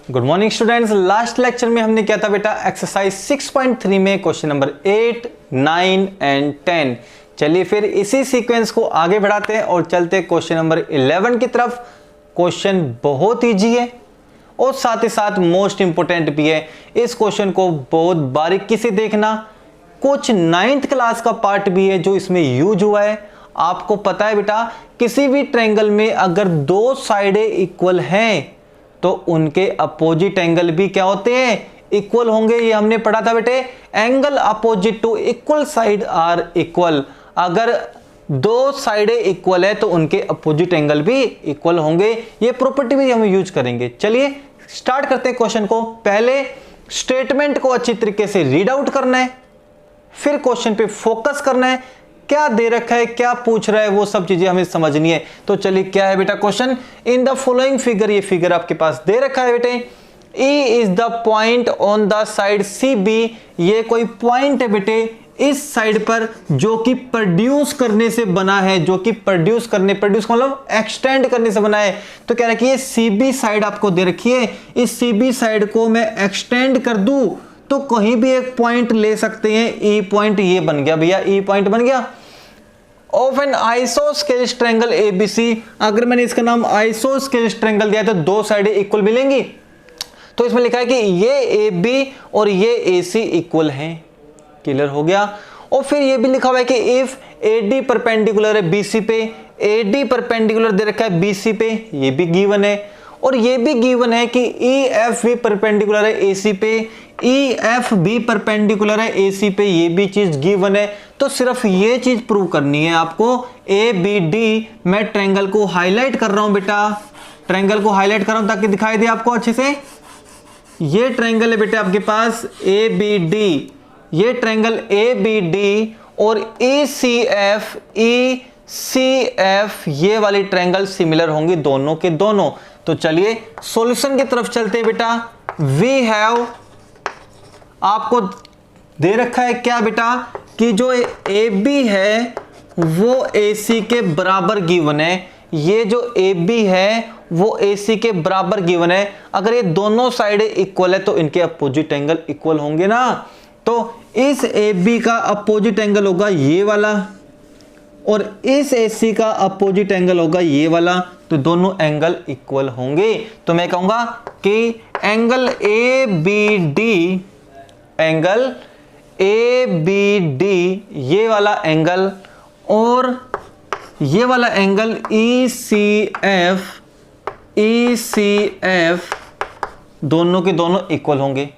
Good morning students. Last lecture में हमने किया था बेटा एक्सरसाइज 6.3 में क्वेश्चन नंबर 8, 9 एंड 10। चलिए फिर इसी सीक्वेंस को आगे बढ़ाते हैं और चलते हैं क्वेश्चन नंबर 11 की तरफ। क्वेश्चन बहुत ईजी है और साथ ही साथ मोस्ट इंपोर्टेंट भी है। इस क्वेश्चन को बहुत बारीकी से देखना। कुछ 9th क्लास का पार्ट भी है जो इसमें यूज हुआ है। आपको पता है बेटा, किसी भी ट्रायंगल में अगर दो साइडें इक्वल हैं तो उनके अपोजिट एंगल भी क्या होते हैं, इक्वल होंगे। ये हमने पढ़ा था बेटे, angle opposite to equal side are equal. अगर दो साइडें इक्वल है तो उनके अपोजिट एंगल भी इक्वल होंगे। ये प्रॉपर्टी भी हम यूज करेंगे। चलिए स्टार्ट करते हैं क्वेश्चन को। पहले स्टेटमेंट को अच्छी तरीके से रीड आउट करना है, फिर क्वेश्चन पे फोकस करना है। क्या दे रखा है, क्या पूछ रहा है, वो सब चीजें हमें समझनी है। तो चलिए क्या है बेटा question, in the following figure, ये फिगर आपके पास दे रखा है बेटे। E is the point on the side CB, ये कोई पॉइंट है बेटे इस साइड पर जो कि प्रोड्यूस करने से बना है, जो कि प्रोड्यूस मतलब एक्सटेंड करने से बना है। तो कह रहा है कि ये CB साइड आपको दे रखी है, इस CB साइड को मैं एक्सटेंड कर दूं तो कहीं भी एक पॉइंट ले सकते हैं। E पॉइंट ये बन गया भैया, E पॉइंट बन गया। Of an isosceles triangle ABC, अगर मैंने इसका नाम आइसोस्केलेस ट्रायंगल दिया तो दो साइडें इक्वल मिलेंगी। तो इसमें लिखा है कि ये AB और ये AC इक्वल हैं। क्लियर हो गया। और फिर ये भी लिखा हुआ है कि इफ AD परपेंडिकुलर है BC पे, AD परपेंडिकुलर दे रखा है BC पे, ये भी गिवन है। और ये भी गिवन है कि EF भी परपेंडिकुलर है AC पे, EF भी परपेंडिकुलर है AC पे, ये भी चीज गिवन है। तो सिर्फ ये चीज प्रूव करनी है आपको। ABD, मैं ट्रायंगल को हाईलाइट कर रहा हूं बेटा, ट्रायंगल को हाईलाइट कर रहा हूं ताकि दिखाई दे आपको अच्छे से। ये ट्रायंगल है बेटा आपके पास ABD, ये ट्रायंगल ABD और ECF ये वाली ट्रायंगल सिमिलर होंगी दोनों के दोनों। तो चलिए सॉल्यूशन की तरफ चलते हैं बेटा। वी हैव, आपको दे रखा है क्या बेटा कि जो AB है वो AC के बराबर गिवन है। ये जो AB है वो AC के बराबर गिवन है। अगर ये दोनों साइडें इक्वल है तो इनके अपोजिट एंगल इक्वल होंगे ना। तो इस AB का अपोजिट एंगल होगा ये वाला और इस AC का अपोजिट एंगल होगा ये वाला, तो दोनों एंगल इक्वल होंगे। तो मैं कहूंगा कि एंगल ABD ये वाला एंगल और ये वाला एंगल ECF दोनों के दोनों इक्वल होंगे।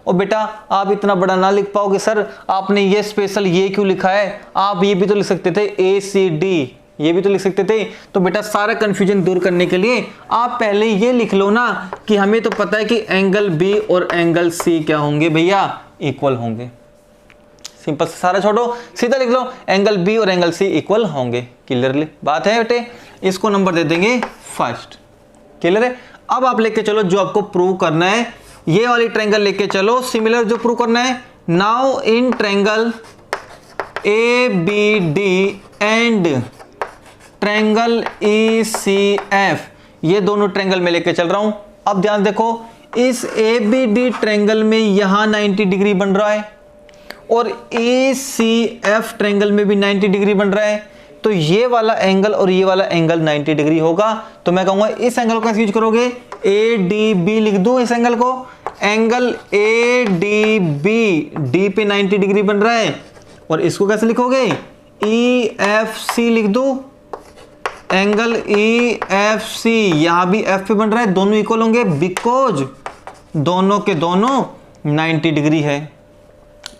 और बेटा आप इतना बड़ा ना लिख पाओगे सर, आपने ये स्पेशल ये क्यों लिखा है, आप ये भी तो लिख सकते थे ACD, ये भी तो लिख सकते थे। तो बेटा सारा कंफ्यूजन दूर करने के लिए आप पहले ये लिख लो ना कि हमें तो पता है कि एंगल B और एंगल C क्या होंगे भैया, इक्वल होंगे। सिंपल से सारा छोड़ो, सीधा लिख लो एंगल B और एंगल C इक्वल होंगे। क्लियरली बात है बेटे, इसको नंबर दे देंगे फर्स्ट। क्लियर है। अब आप लेके चलो जो आपको प्रूव करना है, ये वाली ट्रायंगल लेके चलो, सिमिलर जो प्रूव करना है। Now in triangle ABD and triangle ECF, ये दोनों ट्रायंगल में लेके चल रहा हूं। अब ध्यान देखो, इस ABD ट्रायंगल में यहां 90 डिग्री बन रहा है और ECF ट्रायंगल में भी 90 डिग्री बन रहा है। तो ये वाला एंगल और ये वाला एंगल 90 डिग्री होगा। तो मैं कहूंगा इस एंगल को कैसे यूज करोगे, ADB लिख दूं इस एंगल को। एंगल ADB, D पे 90 डिग्री बन रहा है और इसको कैसे लिखोगे, EFC लिख दूं। एंगल EFC यहां भी F पे बन रहा है, दोनों इक्वल होंगे बिकॉज दोनों के दोनों 90 डिग्री है।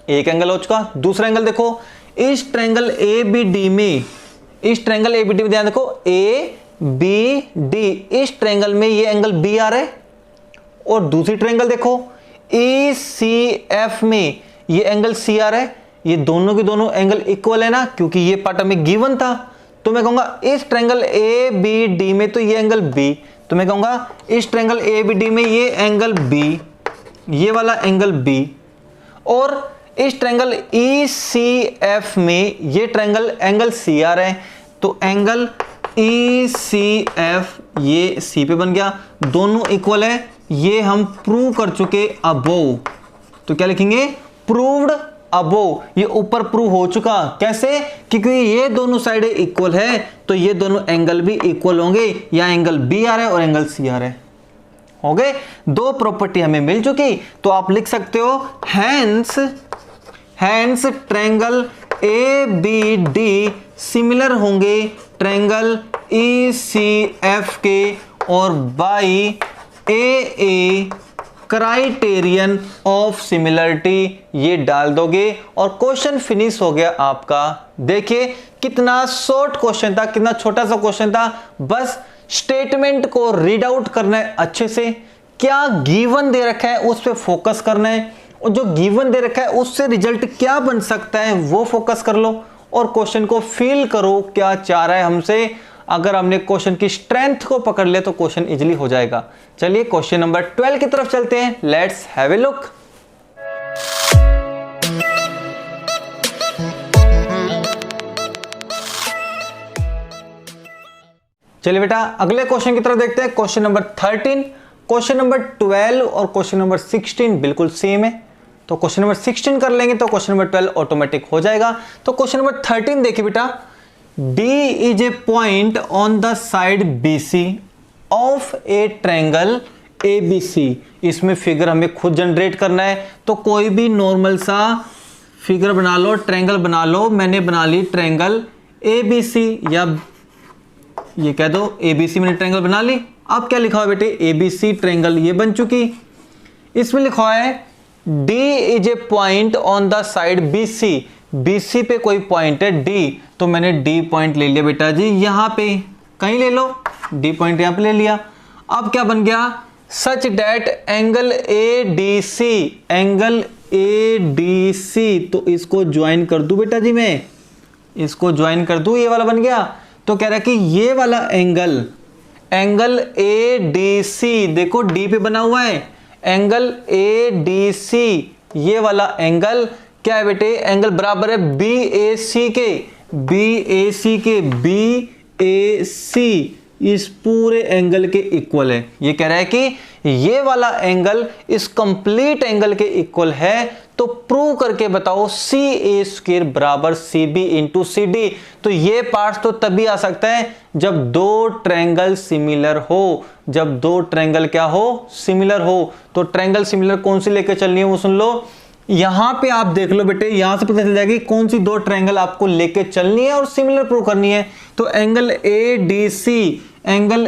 एक एंगल हो चुका। दूसरा एंगल देखो, इस ट्रायंगल ABD में, इस ट्रायंगल ABD में ध्यान देखो ABD, इस ट्रायंगल में ये एंगल B आ रहा है और दूसरी ट्रायंगल देखो ECF में ये एंगल C आ रहा है। ये दोनों के दोनों एंगल इक्वल है ना, क्योंकि ये पार्ट हमें गिवन था। तो मैं कहूंगा इस ट्रायंगल ABD में तो ये एंगल B, तो मैं कहूंगा इस ट्रायंगल ABD में ये एंगल B, ये वाला एंगल B, और इस ट्रायंगल ECF में ये ट्रायंगल एंगल C आ रहा है। तो एंगल ECF ये C पे बन गया, दोनों इक्वल है ये हम प्रूव कर चुके अबोव, तो क्या लिखेंगे प्रूव्ड अबोव, ये ऊपर प्रूव हो चुका। कैसे? क्योंकि ये दोनों साइड इक्वल है तो ये दोनों एंगल भी इक्वल होंगे, या एंगल बी आ रहा है और एंगल सी आ रहा है। हो गए, दो प्रॉपर्टी हमें मिल चुकी। तो आप लिख सकते हो hence triangle A B D similar होंगे ट्रायंगल ई सी एफ के, और by a criterion of similarity ये डाल दोगे और क्वेश्चन फिनिश हो गया आपका। देखिए कितना शॉर्ट क्वेश्चन था, कितना छोटा सा क्वेश्चन था। बस स्टेटमेंट को रीड आउट करना है अच्छे से, क्या गिवन दे रखा है उस पर फोकस करना है, और जो गिवन दे रखा है उससे रिजल्ट क्या बन सकता है वो फोकस कर लो, और क्वेश्चन को फील करो क्या चाह रहा है हमसे। अगर हमने क्वेश्चन की स्ट्रेंथ को पकड़ लिया तो क्वेश्चन इजीली हो जाएगा। चलिए क्वेश्चन नंबर 12 की तरफ चलते हैं, लेट्स हैव ए लुक। चलिए बेटा अगले क्वेश्चन की तरफ देखते हैं, क्वेश्चन नंबर 13। क्वेश्चन नंबर 12 और क्वेश्चन नंबर 16 बिल्कुल सेम है, तो क्वेश्चन नंबर 16 कर लेंगे तो क्वेश्चन नंबर 12 ऑटोमेटिक हो जाएगा। तो क्वेश्चन नंबर 13 देखिए बेटा, D is a point on the side BC of a triangle ABC। इसमें फिगर हमें खुद जनरेट करना है, तो कोई भी नॉर्मल सा फिगर बना लो, ट्रायंगल बना लो। मैंने बना ली ट्रायंगल ABC, या ये कह दो ABC, मैंने ट्रायंगल बना ली। अब क्या लिखा हुआ बेटे, ABC ट्रायंगल ये बन चुकी। इसमें लिखा है D is a point on the side BC, BC पे कोई पॉइंट है D, तो मैंने D पॉइंट ले लिया बेटा जी, यहां पे कहीं ले लो, D पॉइंट यहां पे ले लिया। अब क्या बन गया, such that angle ADC, angle ADC, तो इसको ज्वाइन कर दूं बेटा जी, मैं इसको ज्वाइन कर दूं, ये वाला बन गया। तो कह रहा है कि ये वाला एंगल ADC, देखो D पे बना हुआ है, एंगल ADC ये वाला एंगल क्या है बेटे, एंगल बराबर है BAC के, BAC इस पूरे एंगल के इक्वल है। ये कह रहा है कि ये वाला एंगल इस कंप्लीट एंगल के इक्वल है, तो प्रूव करके बताओ CA² बराबर CB इंटू CD। तो ये पार्ट तो तभी आ सकता है जब दो ट्रायंगल सिमिलर हो, जब दो ट्रायंगल क्या हो, सिमिलर हो। तो ट्रायंगल सिमिलर कौन सी लेके चलनी है वो सुन लो, यहां पे आप देख लो बेटे, यहां से पता चल जाएगी कौन सी दो ट्रायंगल आपको लेके चलनी है और सिमिलर प्रूव करनी है। तो एंगल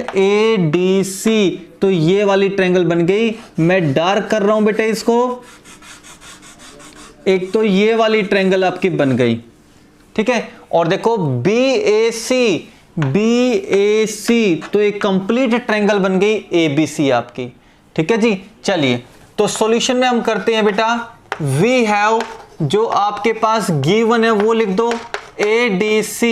ADC, तो ये वाली ट्रायंगल बन गई। मैं डार्क कर रहा हूं बेटे इसको, एक तो ये वाली ट्रायंगल आपकी बन गई, ठीक है। और देखो BAC, तो एक कंप्लीट ट्रायंगल बन गई ABC आपकी, ठीक है जी। चलिए तो सॉल्यूशन में हम करते हैं बेटा, वी हैव, जो आपके पास गिवन है वो लिख दो, ADC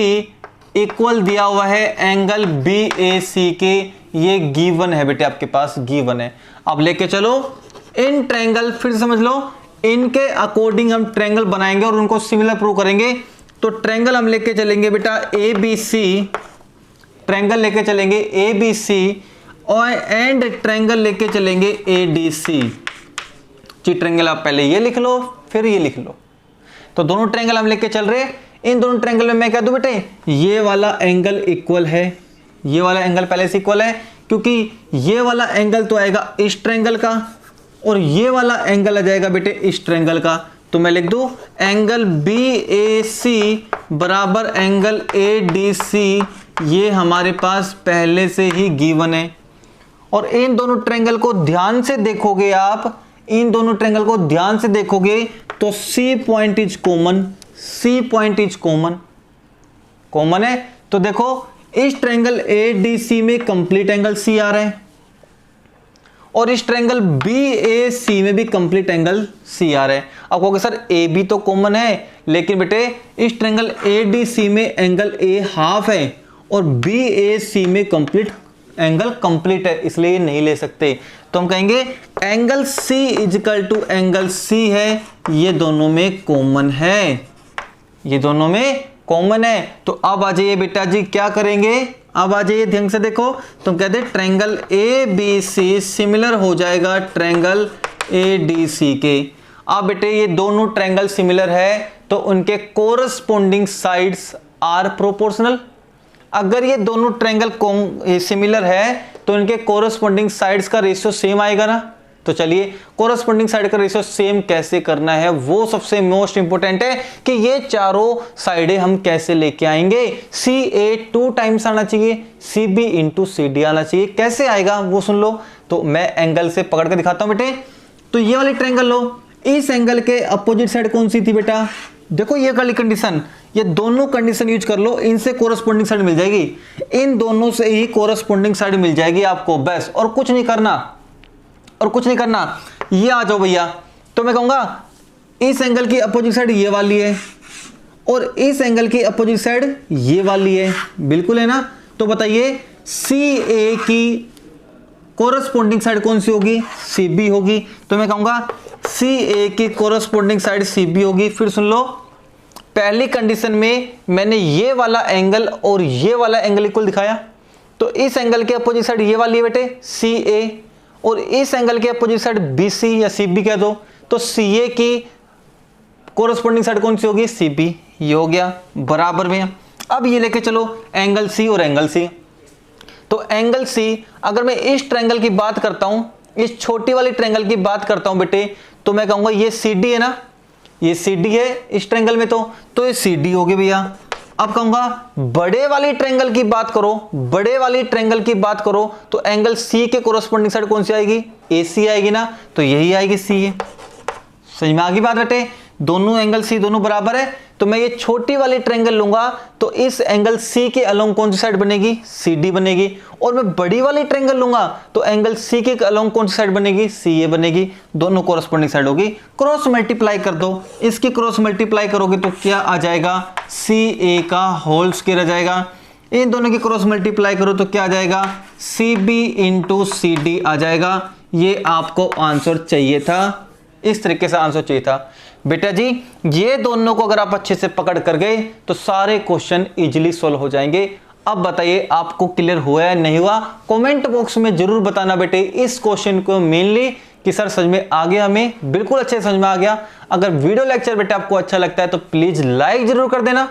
इक्वल दिया हुआ है एंगल BAC के, ये गिवन है बेटे आपके पास, गिवन है। अब लेके चलो इन ट्रायंगल, फिर समझ लो इनके अकॉर्डिंग हम ट्रायंगल बनाएंगे और उनको सिमिलर प्रूव करेंगे। तो ट्रायंगल हम लेके चलेंगे बेटा ABC, ट्रायंगल लेके चलेंगे ABC, और एंड ट्रायंगल लेके चलेंगे ADC। ट्रायंगल आप पहले ये लिख लो फिर ये लिख लो, तो दोनों ट्रायंगल हम लेके चल रहे हैं। इन दोनों ट्रायंगल में मैं क्या दूं बेटे, ये वाला एंगल इक्वल है, ये वाला एंगल पहले से इक्वल है, क्योंकि ये वाला एंगल तो आएगा इस ट्रायंगल का और ये वाला एंगल आ जाएगा बेटे इस ट्रायंगल का। तो मैं लिख दूं एंगल BAC बराबर एंगल ADC, ये हमारे पास पहले से ही गिवन है। और इन दोनों ट्रायंगल को ध्यान से देखोगे आप, इन दोनों ट्रायंगल को ध्यान से देखोगे तो C point is common, C point is common है। तो देखो इस ट्रायंगल ADC में कंप्लीट एंगल C आ रहा है और इस ट्रायंगल BAC में भी कंप्लीट एंगल C आ रहा है। अब कहोगे सर AB तो कॉमन है, लेकिन बेटे इस ट्रायंगल ADC में एंगल A हाफ है और BAC में कंप्लीट एंगल कंप्लीट है, इसलिए नहीं ले सकते। तो हम कहेंगे angle C equal to angle C है, ये दोनों में कॉमन है, ये दोनों में कॉमन है। तो अब आ जाइए बेटा जी, क्या करेंगे, अब आ जाइए ध्यान से देखो, तो कहते हैं ट्रायंगल ABC सिमिलर हो जाएगा ट्रायंगल ADC के। अब बेटे ये दोनों ट्रायंगल सिमिलर है तो उनके कोरस्पोंडिंग साइड्स आर प्रोपोर्शनल। अगर ये दोनों ट्रायंगल सिमिलर है तो इनके कोरस्पोंडिंग साइड्स का रेशियो सेम आएगा ना। तो चलिए कोरस्पोंडिंग साइड का रेशियो सेम कैसे करना है वो सबसे मोस्ट इंपोर्टेंट है कि ये चारों साइडें हम कैसे लेके आएंगे। CA 2 टाइम्स आना चाहिए, CB इंटू CD आना चाहिए। कैसे आएगा वो सुन लो। तो मैं एंगल से पकड़ के दिखाता हूं बेटे। तो ये वाली ट्रायंगल लो, इस एंगल के अपोजिट साइड कौन सी थी बेटा, देखो ये वाली कंडीशन, ये दोनों कंडीशन यूज कर लो, इनसे कोरस्पोंडिंग साइड मिल जाएगी, इन दोनों से ही कोरस्पोंडिंग साइड मिल जाएगी आपको बस, और कुछ नहीं करना, और कुछ नहीं करना। ये आ जाओ भैया, तो मैं कहूंगा इस एंगल की अपोजिट साइड ये वाली है और इस एंगल की अपोजिट साइड ये वाली है, बिल्कुल है ना। तो बताइए CA की कोरस्पोंडिंग साइड कौन सी होगी, CB होगी। तो मैं कहूंगा CA की कोरस्पोंडिंग साइड CB होगी। फिर सुन लो, पहली कंडीशन में मैंने ये वाला एंगल और ये वाला एंगल इक्वल दिखाया, तो इस एंगल के अपोजिट साइड ये वाली है बेटे CA, और इस एंगल के अपोजिट साइड BC या CB कह दो, तो CA की कोरस्पोंडिंग साइड कौन सी होगी, CB। ये हो गया बराबर में। अब ये लेके चलो एंगल C और एंगल C। तो एंगल C, अगर मैं इस ट्रायंगल की बात करता हूं, इस छोटी वाली ट्रायंगल की बात करता हूं बेटे, तो मैं कहूंगा ये CD है ना, ये CD है इस ट्रायंगल में, तो ये CD होगी भैया। अब कहूंगा बड़े वाली ट्रायंगल की बात करो, बड़े वाली ट्रायंगल की बात करो, तो एंगल C के कोरस्पोंडिंग साइड कौन सी आएगी, AC आएगी ना, तो यही आएगी CA। समझ में आ गई बात बेटे, दोनों एंगल C दोनों बराबर है। तो मैं ये छोटी वाली ट्रायंगल लूंगा तो इस एंगल C के अलोंग कौन सी साइड बनेगी, CD बनेगी, और मैं बड़ी वाली ट्रायंगल लूंगा तो एंगल C के अलोंग कौन सी साइड बनेगी, CA बनेगी, दोनों कोरस्पोंडिंग साइड होगी। क्रॉस मल्टीप्लाई कर दो, इसकी क्रॉस मल्टीप्लाई करोगे तो क्या आ जाएगा, CA का होल स्क्वायर आ जाएगा। इन दोनों की क्रॉस मल्टीप्लाई करो तो क्या आ जाएगा, CB इंटू CD आ जाएगा। ये आपको आंसर चाहिए था, इस तरीके से आंसर चाहिए था बेटा जी। ये दोनों को अगर आप अच्छे से पकड़ कर गए तो सारे क्वेश्चन इजीली सॉल्व हो जाएंगे। अब बताइए आपको क्लियर हुआ है नहीं हुआ, कमेंट बॉक्स में जरूर बताना बेटे इस क्वेश्चन को मेनली कि सर समझ में आ गया, हमें बिल्कुल अच्छे समझ में आ गया। अगर वीडियो लेक्चर बेटा आपको अच्छा लगता है तो प्लीज लाइक जरूर कर देना,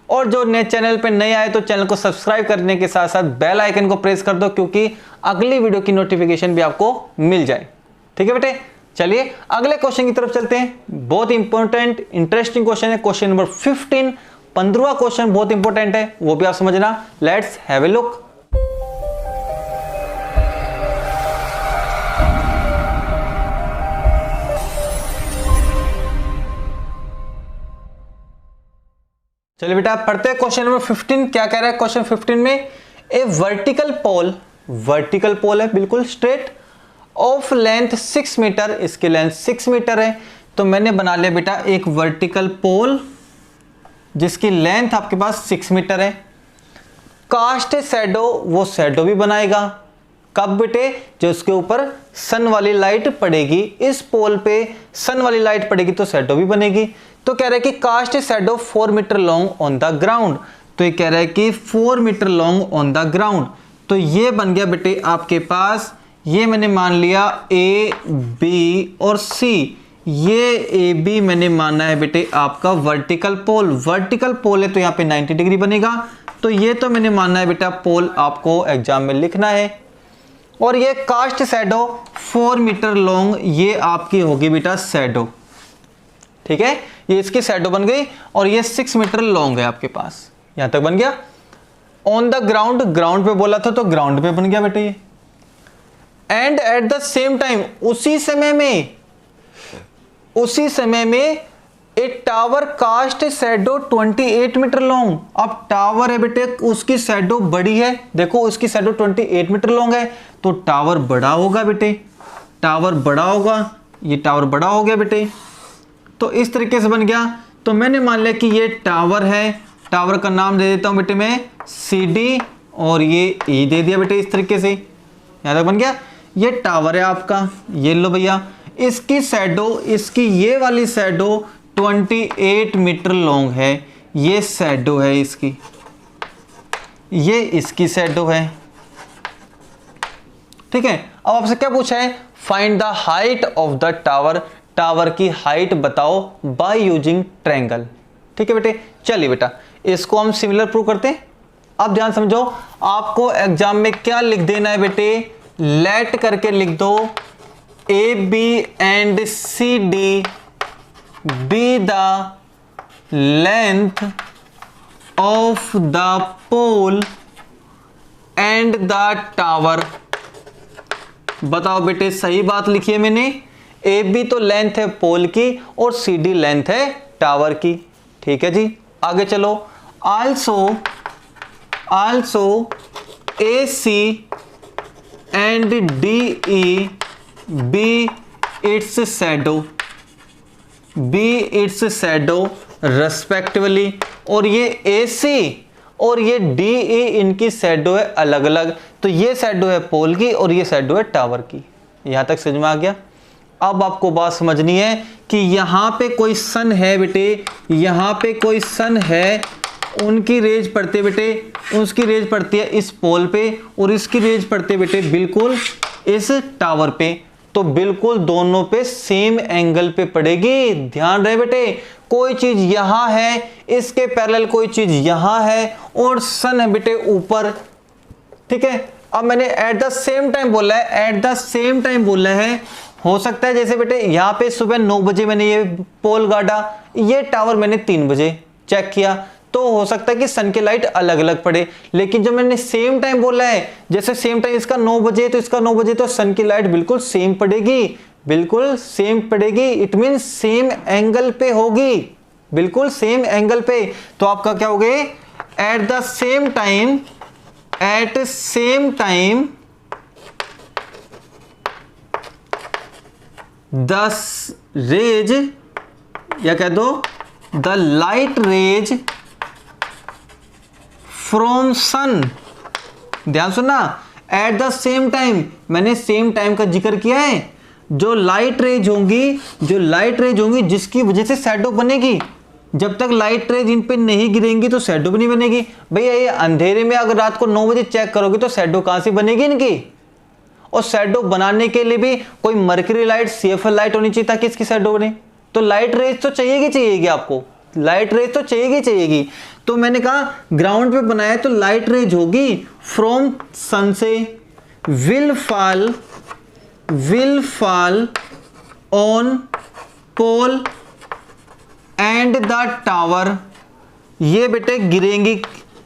और जो नए चैनल पे नए आए तो चैनल को सब्सक्राइब करने के साथ साथ बेल आइकन को प्रेस कर दो, क्योंकि अगली वीडियो की नोटिफिकेशन भी आपको मिल जाए। ठीक है बेटे, चलिए अगले क्वेश्चन की तरफ चलते हैं। बहुत इंपॉर्टेंट इंटरेस्टिंग क्वेश्चन है, क्वेश्चन नंबर 15, 15वां क्वेश्चन बहुत इंपॉर्टेंट है, वो भी आप समझना। Let's have a look. चलिए बेटा पढ़ते हैं क्वेश्चन नंबर 15। क्या कह रहा है क्वेश्चन 15 में, ए वर्टिकल पोल, वर्टिकल पोल है बिल्कुल स्ट्रेट, ऑफ लेंथ 6 मीटर, इसकी लेंथ 6 मीटर है। तो मैंने बना लिया बेटा एक वर्टिकल पोल जिसकी लेंथ आपके पास 6 मीटर है। कास्ट शैडो, वो शैडो भी बनाएगा कब बेटे, जो उसके ऊपर सन वाली लाइट पड़ेगी, इस पोल पे सन वाली लाइट पड़ेगी तो शैडो भी बनेगी। तो कह रहा है कि cast shadow 4 meter long on the ground, तो ये कह रहा है कि 4 meter long on the ground. तो ये बन गया बेटे आपके पास, ये मैंने मान लिया A, B और C, ये A, B मैंने माना है बेटे आपका वर्टिकल पोल। वर्टिकल पोल है तो यहाँ पे 90 डिग्री बनेगा, तो ये तो मैंने माना है बेटा पोल, आपको एग्जाम में लिखना है। और ये कास्ट शैडो 4 मीटर लॉन्ग, ये आपकी होगी बेटा शैडो। ठीक है, ये इसकी शैडो बन गई, और ये 6 मीटर लॉन्ग है आपके पास, यहां तक बन गया। ऑन द ग्राउंड, ग्राउंड पे बोला था तो ग्राउंड पे बन गया बेटे ये। And at the same time, उसी समय में एक tower cast shadow 28 meter long. अब टावर है बेटे, उसकी शैडो बड़ी है, देखो उसकी शैडो 28 मीटर लॉन्ग है, तो टावर बड़ा होगा बेटे, टावर बड़ा होगा, ये टावर बड़ा हो गया बेटे। तो इस तरीके से बन गया। तो मैंने मान लिया कि ये टावर है, टावर का नाम दे देता हूं बेटे मैं CD, और ये E दे दिया बेटे इस तरीके से, यहां तक बन गया। ये टावर है आपका, ये लो भैया, इसकी शैडो, इसकी ये वाली शैडो 28 मीटर लॉन्ग है, ये शैडो है इसकी, ये इसकी शैडो है, ठीक है। अब आपसे क्या पूछा है, find the height of the tower, tower की हाइट बताओ बाय यूजिंग ट्रायंगल, ठीक है बेटे। चलिए बेटा इसको हम सिमिलर प्रूव करते हैं। अब ध्यान समझो, आपको एग्जाम में क्या लिख देना है बेटे, लेट करके लिख दो A B and C D be the length of the pole and the tower. बताओ बेटे सही बात लिखी है मैंने, ए बी तो लेंथ है पोल की और सी डी लेंथ है टावर की, ठीक है जी। आगे चलो, also A C and D E be its shadow respectively, और ये ए सी और ये डी ई इनकी शैडो है अलग अलग, तो ये शैडो है पोल की और ये शैडो है टावर की। यहां तक समझ में आ गया। अब आपको बात समझनी है कि यहां पे कोई सन है बेटे, यहां पे कोई सन है, उनकी रेज पड़ती है बेटे, उसकी रेज पड़ती है इस पोल पे और इसकी रेज पड़ती है बेटे बिल्कुल इस टावर पे, तो बिल्कुल दोनों पे सेम एंगल पे पड़ेगी। ध्यान रहे बेटे, कोई चीज यहां है, इसके पैरेलल कोई चीज यहां है और सन है बेटे ऊपर, ठीक है। अब मैंने एट द सेम टाइम बोला है, एट द सेम टाइम बोला है। हो सकता है जैसे बेटे यहां पे सुबह 9 बजे मैंने ये पोल गाड़ा, ये टावर मैंने 3 बजे चेक किया, तो हो सकता है कि सन की लाइट अलग अलग पड़े। लेकिन जब मैंने सेम टाइम बोला है, जैसे सेम टाइम इसका 9 बजे तो इसका 9 बजे, तो सन की लाइट बिल्कुल सेम पड़ेगी, बिल्कुल सेम पड़ेगी। इट मीन सेम एंगल पे होगी, बिल्कुल सेम एंगल पे। तो आपका क्या हो गया, at the same time, at same time the rays, या कह दो the light rays from sun. ध्यान सुनना, एट द सेम टाइम, मैंने सेम टाइम का जिक्र किया है। जो लाइट रेज होंगी, जो लाइट रेज होंगी जिसकी वजह से शैडो बनेगी, जब तक लाइट रेज इन पे नहीं गिरेंगी तो शैडो भी नहीं बनेगी। भैया ये अंधेरे में अगर रात को 9 बजे चेक करोगे तो शैडो कहां से बनेगी इनकी, और शैडो बनाने के लिए भी कोई मर्करी लाइट, सीएफएल लाइट होनी चाहिए ताकि इसकी शैडो बने। तो लाइट रेज तो चाहिएगी आपको, लाइट रेज तो चाहिएगी। तो मैंने कहा ग्राउंड पे बनाया तो लाइट रेज होगी फ्रॉम सन से, will fall on pole and the tower. ये बेटे गिरेंगी,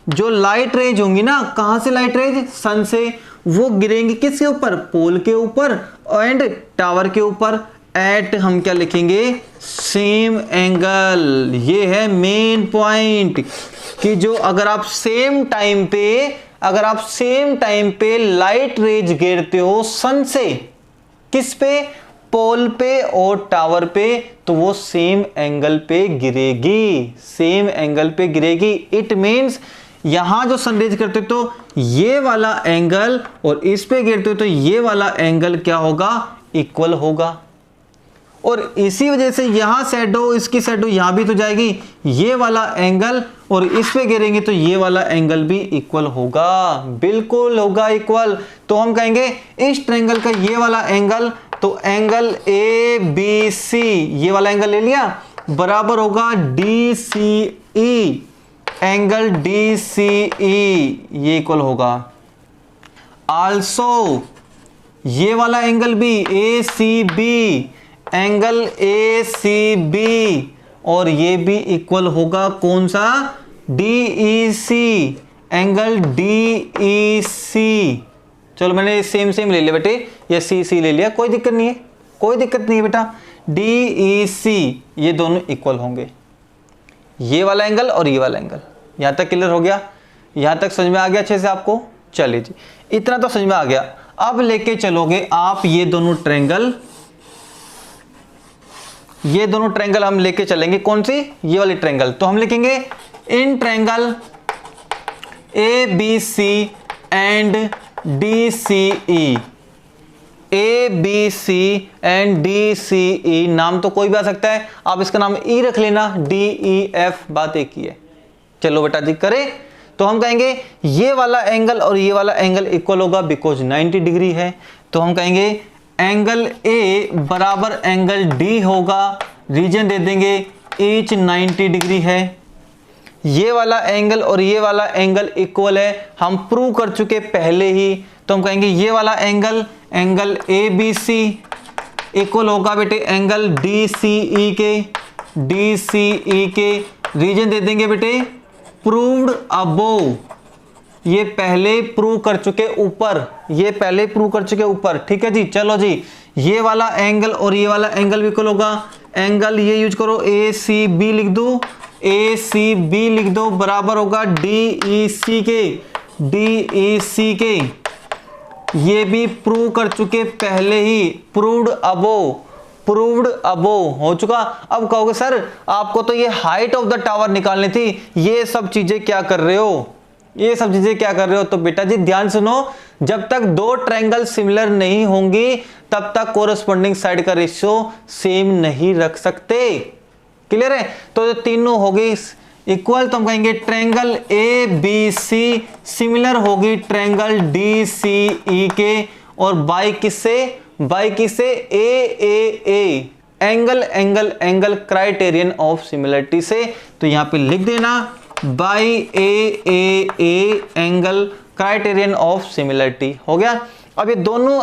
जो लाइट रेज होंगी ना, कहां से लाइट रेज, सन से, वो गिरेंगी किसके ऊपर, पोल के ऊपर एंड टावर के ऊपर। एट हम क्या लिखेंगे, सेम एंगल। ये है मेन पॉइंट कि जो अगर आप सेम टाइम पे लाइट रेज गिरते हो सन से, किस पे, पोल पे और टावर पे, तो वो सेम एंगल पे गिरेगी, सेम एंगल पे गिरेगी। इट मींस यहां जो सनरेज करते तो ये वाला एंगल और इस पे गिरते तो ये वाला एंगल क्या होगा, इक्वल होगा। और इसी वजह से यहां शैडो, इसकी शैडो यहां भी तो जाएगी, ये वाला एंगल और इस पे गिरेंगे तो ये वाला एंगल भी इक्वल होगा, बिल्कुल होगा इक्वल। तो हम कहेंगे इस ट्रायंगल का ये वाला एंगल, तो एंगल ए बी सी, ये वाला एंगल ले लिया, बराबर होगा D C E, angle D C E, ये इक्वल होगा। आल्सो ये वाला एंगल भी A C B, angle A C B, और ये भी इक्वल होगा कौन सा, D E C, angle D E C. चलो मैंने सेम ले लिया बेटे, ये सी सी ले लिया, कोई दिक्कत नहीं है, कोई दिक्कत नहीं है बेटा। डी ई सी ये दोनों इक्वल होंगे, ये वाला एंगल और ये वाला एंगल। यहां तक क्लियर हो गया, यहां तक समझ में आ गया अच्छे से आपको। चलिए जी, इतना तो समझ में आ गया। अब लेके चलोगे आप ये दोनों ट्रायंगल, ये दोनों ट्रायंगल हम लेके चलेंगे, कौन सी, ये वाली ट्रायंगल। तो हम लिखेंगे in triangle A B C and D C E, A B C and D C E, नाम तो कोई भी आ सकता है, आप इसका नाम ई रख लेना, डी ई एफ, बात एक ही है, चलो बेटा जी करें। तो हम कहेंगे ये वाला एंगल और ये वाला एंगल इक्वल होगा बिकॉज 90 डिग्री है। तो हम कहेंगे एंगल ए बराबर एंगल डी होगा, रीजन दे देंगे ईच 90 डिग्री है। ये वाला एंगल और ये वाला एंगल इक्वल है, हम प्रूव कर चुके पहले ही। तो हम कहेंगे ये वाला angle angle A B C equal होगा बेटे एंगल डी सी ई के, रीजन दे देंगे बेटे प्रूव्ड अबोव, ये पहले प्रूव कर चुके ऊपर, ये पहले प्रूव कर चुके ऊपर। ठीक है जी, चलो जी ये वाला एंगल और ये वाला एंगल भी इक्वल होगा, एंगल ये यूज करो ए सी बी लिख दो, ए सी बी लिख दो बराबर होगा डी ई सी के, ये भी प्रूव कर चुके पहले ही, प्रूव्ड अबोव हो चुका। अब कहोगे सर आपको तो ये हाइट ऑफ द टावर निकालनी थी, ये सब चीजें क्या कर रहे हो, ये सब चीजें क्या कर रहे हो। तो बेटा जी ध्यान सुनो, जब तक दो ट्रायंगल सिमिलर नहीं होंगी तब तक कोरस्पॉन्डिंग साइड का रेशियो सेम नहीं रख सकते। क्लियर है। तो जो तीनों होगी इक्वल, तो हम कहेंगे triangle A B C similar होगी ट्रायंगल डी सी ई के, और बाई किससे A angle criterion of similarity से। तो यहां पे लिख देना by A angle criterion of similarity हो गया। अब ये दोनों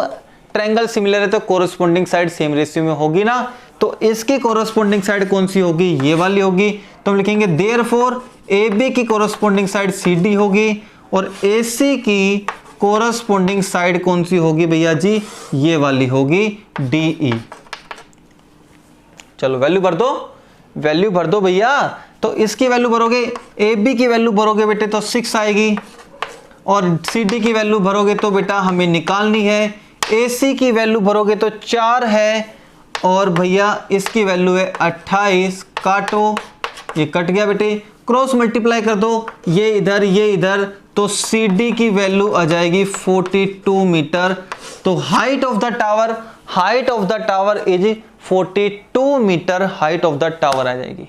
ट्रायंगल सिमिलर है तो कोरस्पॉन्डिंग साइड सेम रेशियो में होगी ना, तो इसकी कोरस्पॉन्डिंग साइड कौन सी होगी, ये वाली होगी। तो हम लिखेंगे देयरफॉर AB की कोरस्पॉन्डिंग साइड CD होगी और AC की कोरस्पॉन्डिंग साइड कौन सी होगी भैया जी, ये वाली होगी DE। चलो वैल्यू भर दो भैया। तो इसकी वैल्यू भरोगे, AB की वैल्यू भरोगे बेटे तो 6 आएगी, और CD की वैल्यू भरोगे तो बेटा हमें निकालनी है, AC की वैल्यू भरोगे तो 4 है, और भैया इसकी वैल्यू है 28। काटो, ये कट गया बेटे, क्रॉस मल्टीप्लाई कर दो, ये इधर, तो CD की वैल्यू आ जाएगी 42 मीटर। तो height of the tower is 42 metre, height of the tower आ जाएगी।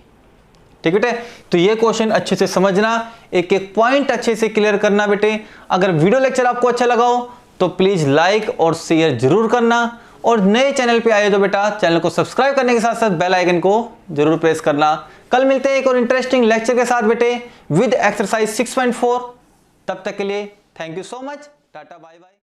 ठीक है बेटे, तो ये क्वेश्चन अच्छे से समझना, एक एक पॉइंट अच्छे से क्लियर करना बेटे। अगर वीडियो लेक्चर आपको अच्छा लगा हो तो प्लीज लाइक और शेयर जरूर करना, और नए चैनल पे आए तो बेटा चैनल को सब्सक्राइब करने के साथ साथ बेल आइकन को जरूर प्रेस करना। कल मिलते हैं एक और इंटरेस्टिंग लेक्चर के साथ बेटे विद एक्सरसाइज 6.4। तब तक के लिए thank you so much, tata bye bye.